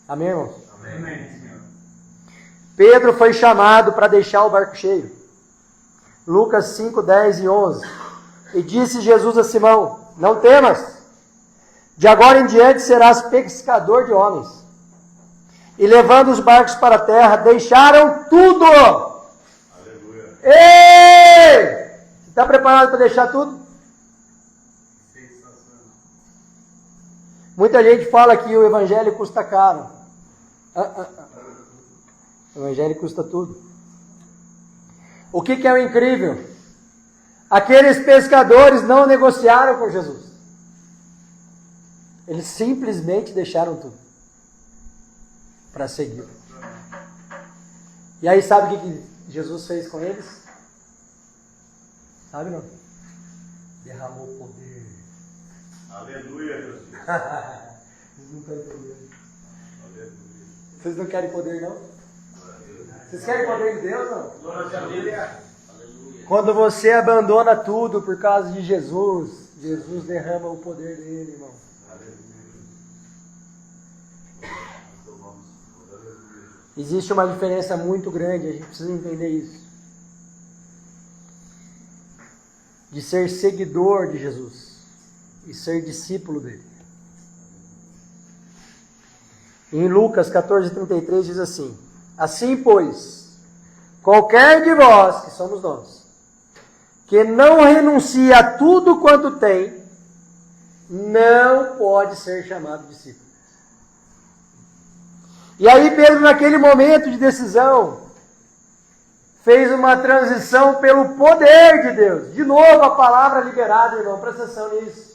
[SPEAKER 3] Amém, irmãos?
[SPEAKER 1] Amém, Senhor.
[SPEAKER 3] Pedro foi chamado para deixar o barco cheio. Lucas 5, 10 e 11. E disse Jesus a Simão: não temas, de agora em diante serás pescador de homens. E levando os barcos para a terra, deixaram tudo.
[SPEAKER 1] Aleluia.
[SPEAKER 3] Ei! Você está preparado para deixar tudo? Muita gente fala que o evangelho custa caro. O evangelho custa tudo. O que é o incrível? Aqueles pescadores não negociaram com Jesus. Eles simplesmente deixaram tudo para seguir. E aí sabe o que Jesus fez com eles? Sabe não? Derramou poder.
[SPEAKER 1] Aleluia, Jesus.
[SPEAKER 3] Vocês não estão entendendo.
[SPEAKER 1] Aleluia.
[SPEAKER 3] Vocês não querem poder, não? Vocês querem poder de Deus, não?
[SPEAKER 1] Glória a Deus.
[SPEAKER 3] Quando você abandona tudo por causa de Jesus, Jesus derrama o poder dele, irmão. Existe uma diferença muito grande, a gente precisa entender isso. De ser seguidor de Jesus e ser discípulo dele. Em Lucas 14:33 diz assim: assim, pois, qualquer de vós, que somos nós, que não renuncia a tudo quanto tem, não pode ser chamado discípulo. E aí Pedro, naquele momento de decisão, fez uma transição pelo poder de Deus. De novo a palavra liberada, irmão, presta atenção nisso.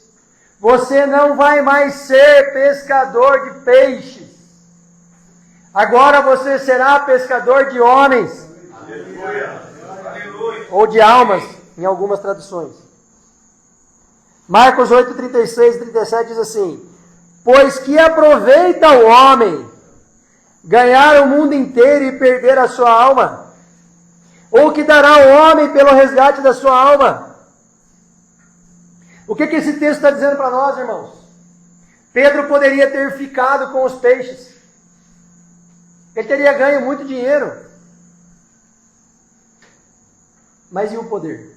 [SPEAKER 3] Você não vai mais ser pescador de peixes. Agora você será pescador de homens.
[SPEAKER 1] Aleluia. Aleluia.
[SPEAKER 3] Ou de almas, em algumas traduções. Marcos 8:36 e 37 diz assim: pois que aproveita o homem ganhar o mundo inteiro e perder a sua alma? Ou que dará o homem pelo resgate da sua alma? O que esse texto está dizendo para nós, irmãos? Pedro poderia ter ficado com os peixes. Ele teria ganho muito dinheiro. Mas e o poder?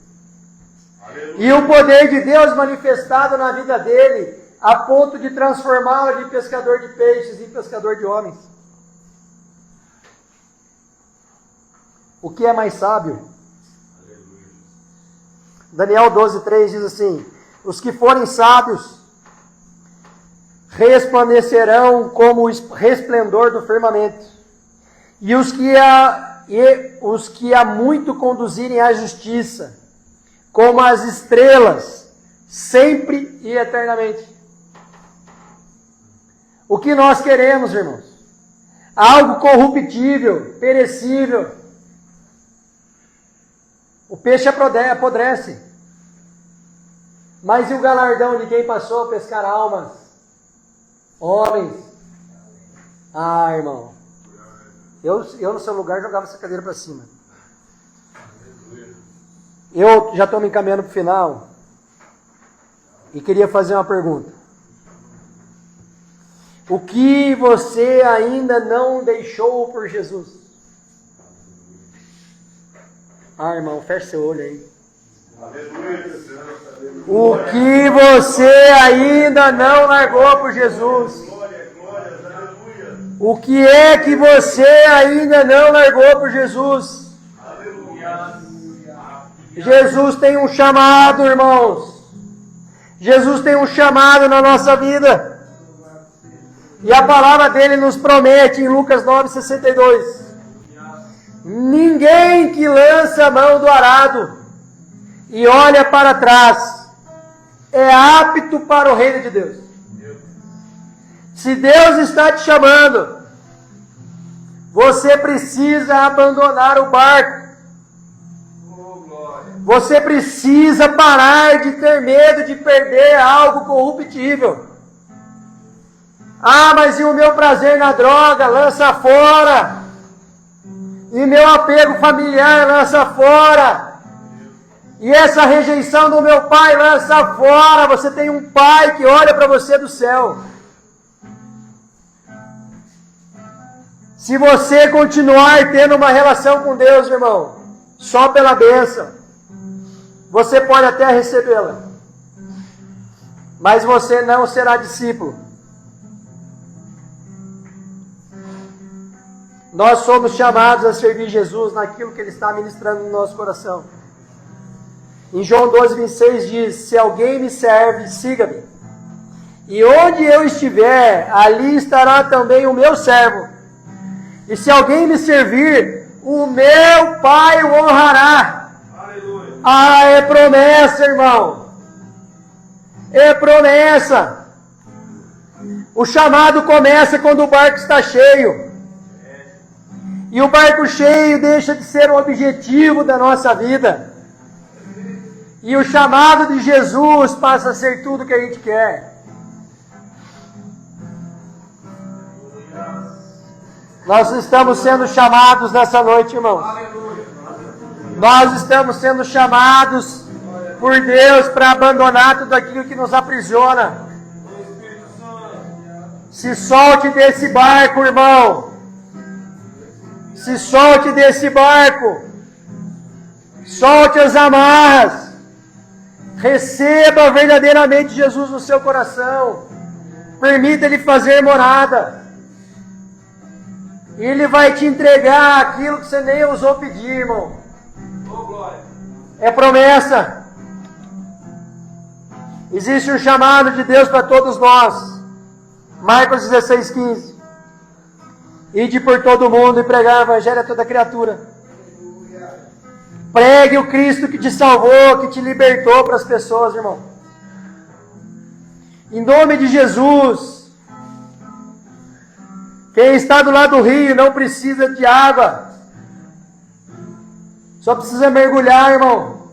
[SPEAKER 1] Aleluia.
[SPEAKER 3] E o poder de Deus manifestado na vida dele, a ponto de transformá-lo de pescador de peixes em pescador de homens. O que é mais sábio?
[SPEAKER 1] Aleluia.
[SPEAKER 3] Daniel 12:3 diz assim: os que forem sábios resplandecerão como o resplendor do firmamento, e os que a muito conduzirem à justiça, como as estrelas, sempre e eternamente. O que nós queremos, irmãos? Algo corruptível, perecível. O peixe apodrece. Mas e o galardão de quem passou a pescar almas? Homens. Ah, irmão. Eu no seu lugar jogava essa cadeira para cima. Eu já estou me encaminhando para o final. E queria fazer uma pergunta. O que você ainda não deixou por Jesus? Ah, irmão, fecha seu olho aí.
[SPEAKER 1] Aleluia.
[SPEAKER 3] O que você ainda não largou por Jesus?
[SPEAKER 1] Glória, glória, aleluia.
[SPEAKER 3] O que é que você ainda não largou por Jesus? Jesus tem um chamado, irmãos. Jesus tem um chamado na nossa vida. E a palavra dele nos promete em Lucas 9:62. Ninguém que lança a mão do arado e olha para trás é apto para o reino de Deus. Se Deus está te chamando, você precisa abandonar o barco. Você precisa parar de ter medo de perder algo corruptível. Ah, mas e o meu prazer na droga? Lança fora. E meu apego familiar? Lança fora. E essa rejeição do meu pai? Lança fora. Você tem um pai que olha para você do céu. Se você continuar tendo uma relação com Deus, irmão, só pela bênção, você pode até recebê-la, mas você não será discípulo. Nós somos chamados a servir Jesus naquilo que Ele está ministrando no nosso coração. Em João 12:26 diz: se alguém me serve, siga-me. E onde eu estiver, ali estará também o meu servo. E se alguém me servir, o meu Pai o honrará. Aleluia. Ah, é promessa, irmão. É promessa. O chamado começa quando o barco está cheio. E o barco cheio deixa de ser o objetivo da nossa vida. E o chamado de Jesus passa a ser tudo que a gente quer. Nós estamos sendo chamados nessa noite, irmãos. Nós estamos sendo chamados por Deus para abandonar tudo aquilo que nos aprisiona. Se solte desse barco, irmão. Se solte desse barco. Solte as amarras. Receba verdadeiramente Jesus no seu coração. Permita Ele fazer morada. E Ele vai te entregar aquilo que você nem ousou pedir, irmão. É promessa. Existe um chamado de Deus para todos nós. Marcos 16:15. Ide por todo o mundo e pregar o evangelho a toda criatura. Pregue o Cristo que te salvou, que te libertou para as pessoas, irmão. Em nome de Jesus. Quem está do lado do rio não precisa de água. Só precisa mergulhar, irmão.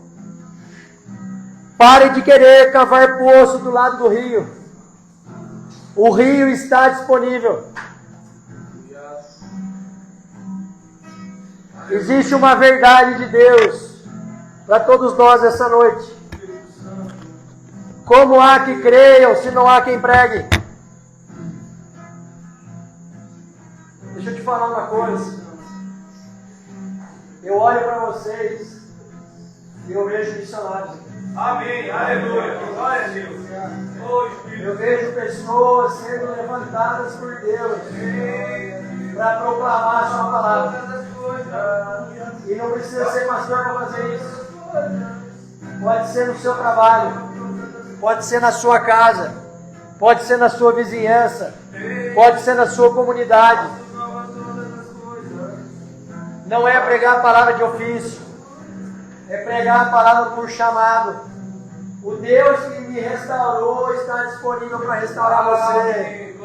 [SPEAKER 3] Pare de querer cavar poço do lado do rio. O rio está disponível. Existe uma verdade de Deus para todos nós essa noite. Como há que creiam se não há quem pregue? Deixa eu te falar uma coisa. Eu olho para vocês e eu vejo missionários.
[SPEAKER 1] Amém, aleluia, glória a Deus.
[SPEAKER 3] Eu vejo pessoas sendo levantadas por Deus para proclamar a sua palavra. E não precisa ser pastor para fazer isso. Pode ser no seu trabalho, pode ser na sua casa, pode ser na sua vizinhança, pode ser na sua comunidade. Não é pregar a palavra de ofício, é pregar a palavra por chamado. O Deus que me restaurou está disponível para restaurar você.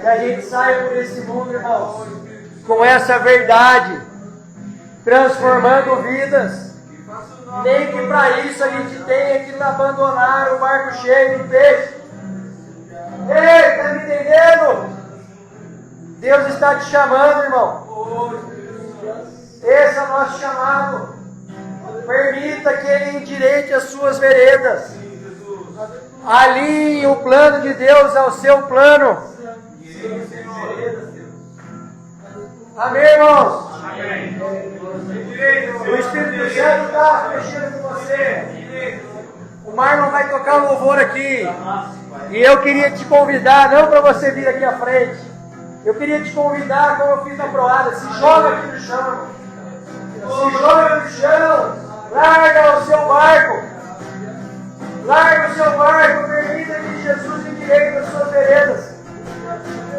[SPEAKER 3] Que a gente saia por esse mundo, irmãos, com essa verdade, transformando vidas. Nem que para isso a gente tenha que abandonar o barco cheio de peixe. Ei, está me entendendo? Deus está te chamando, irmão. Esse é o nosso chamado. Permita que Ele endireite as suas veredas. Alinhe o plano de Deus ao seu plano. Amém, irmãos?
[SPEAKER 1] Amém.
[SPEAKER 3] O Espírito Santo está mexendo com você. O Marlon vai tocar um louvor aqui. E eu queria te convidar, não para você vir aqui à frente, Eu queria te convidar, como eu fiz na Proada, se joga aqui no chão. Se joga no chão. Larga o seu barco. Larga o seu barco. Permita que Jesus endireite as suas veredas.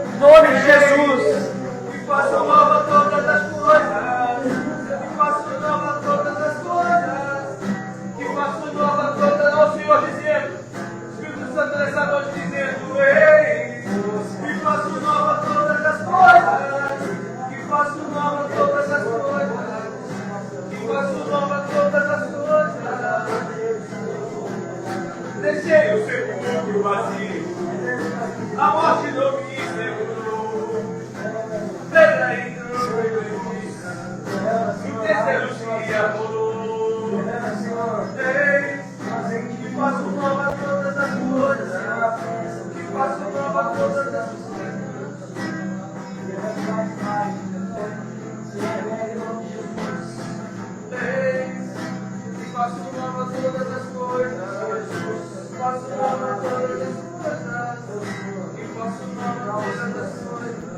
[SPEAKER 3] Em nome de Jesus.
[SPEAKER 1] Que faça nova todas as coisas. Que faça nova todas as coisas. Que faça nova todas. Olha o Senhor dizendo. Espírito Santo nessa noite dizendo. Ei. Que faça nova todas as coisas. Que faça nova todas as coisas. Que faça nova todas as coisas. Deixei o sepulcro vazio. A morte não me segurou. Pedra entrou em luz. O terceiro dia rolou. Eis que faço nova todas as coisas. Que faço nova todas as coisas. Eis que faço nova todas as coisas. Faço nova todas as coisas. Que faço nova todas as coisas.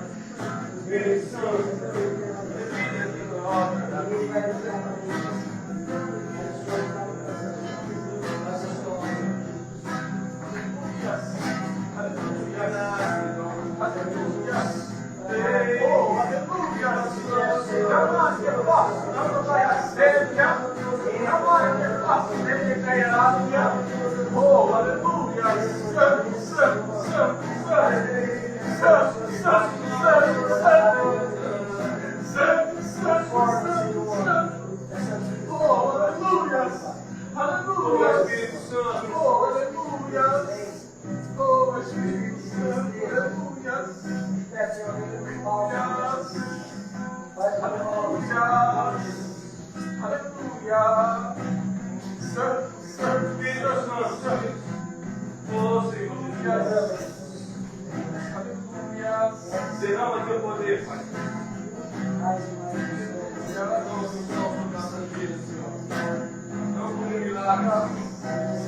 [SPEAKER 1] Oh, aleluia! Aleluia, Espírito Santo. Oh, aleluia. Oh, Espírito Santo. Aleluia. Aleluia. Aleluia. Santo, Santo, Espírito Santo. Oh, Senhor. Aleluia. Será o teu poder, Pai.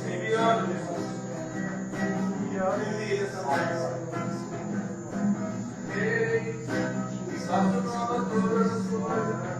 [SPEAKER 1] Enviando, Jesus. Envia essa voz. Ei, faça nova todas as coisas.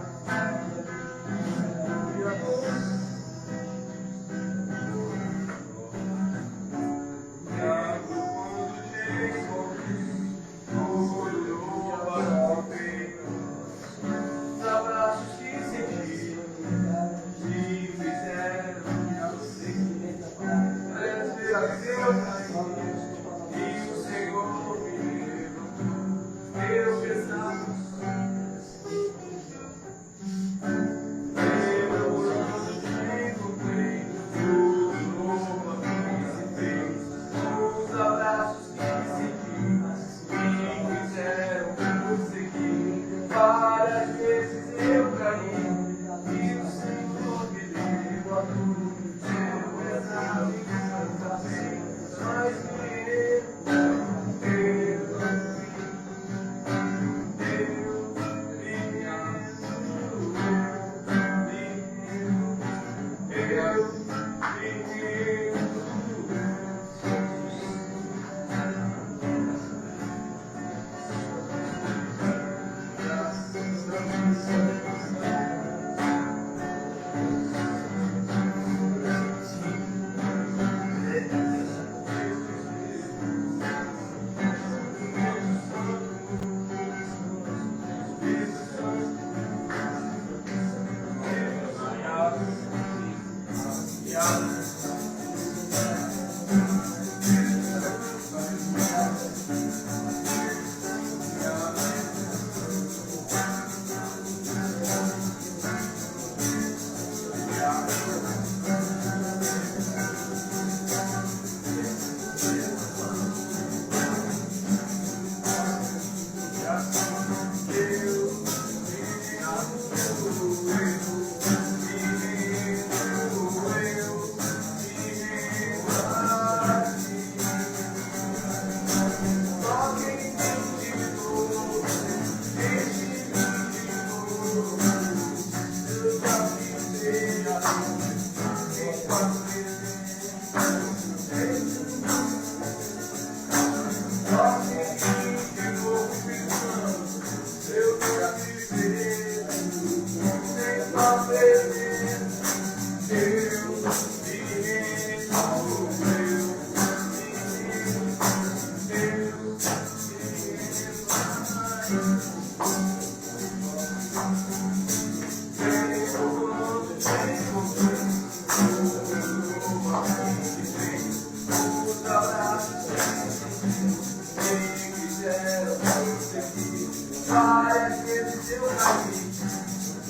[SPEAKER 1] Várias vezes eu caí,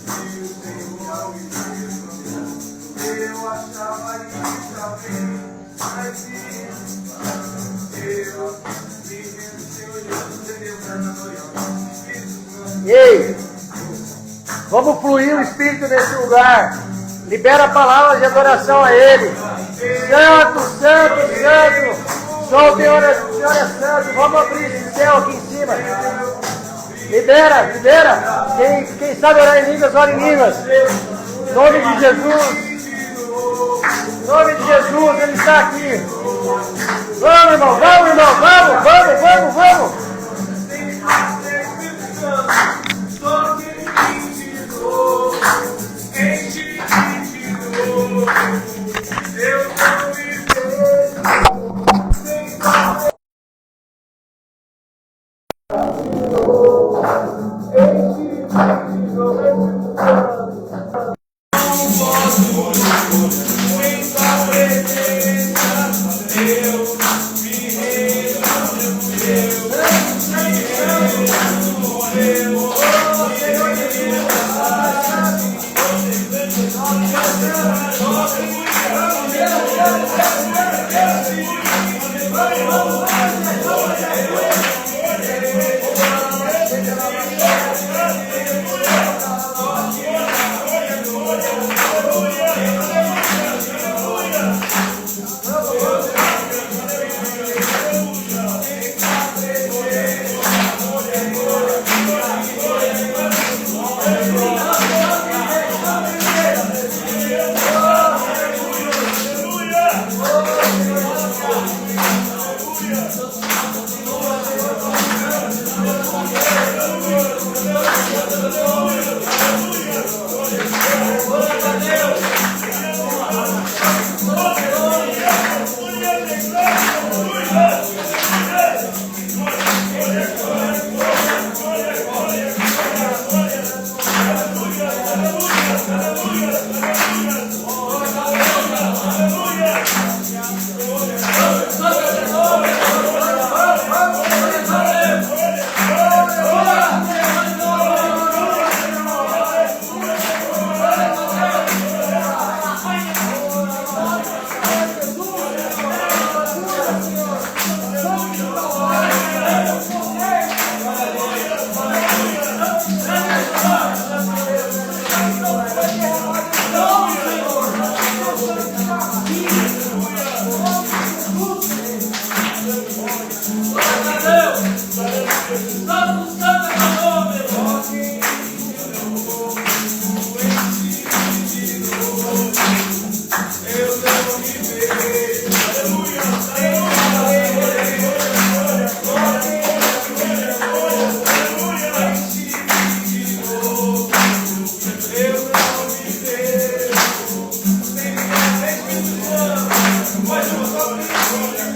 [SPEAKER 1] e o Senhor não me viu. Eu achava isso também, mas eu me rendo, Senhor Jesus, celebrando a noite.
[SPEAKER 3] Ei, vamos fluir o Espírito nesse lugar. Libera palavras de adoração a Ele. Santo, santo, santo. Só o Senhor é santo. Vamos abrir esse céu aqui em cima. Libera, libera. Quem sabe orar em línguas, ora em línguas. Em nome de Jesus. Em nome de Jesus, Ele está aqui. Vamos, irmão, vamos, irmão. Vamos, vamos, vamos, vamos.
[SPEAKER 1] Só quem me ensinou, quem te ensinou, eu não me vejo sem fazer.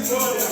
[SPEAKER 1] Glória.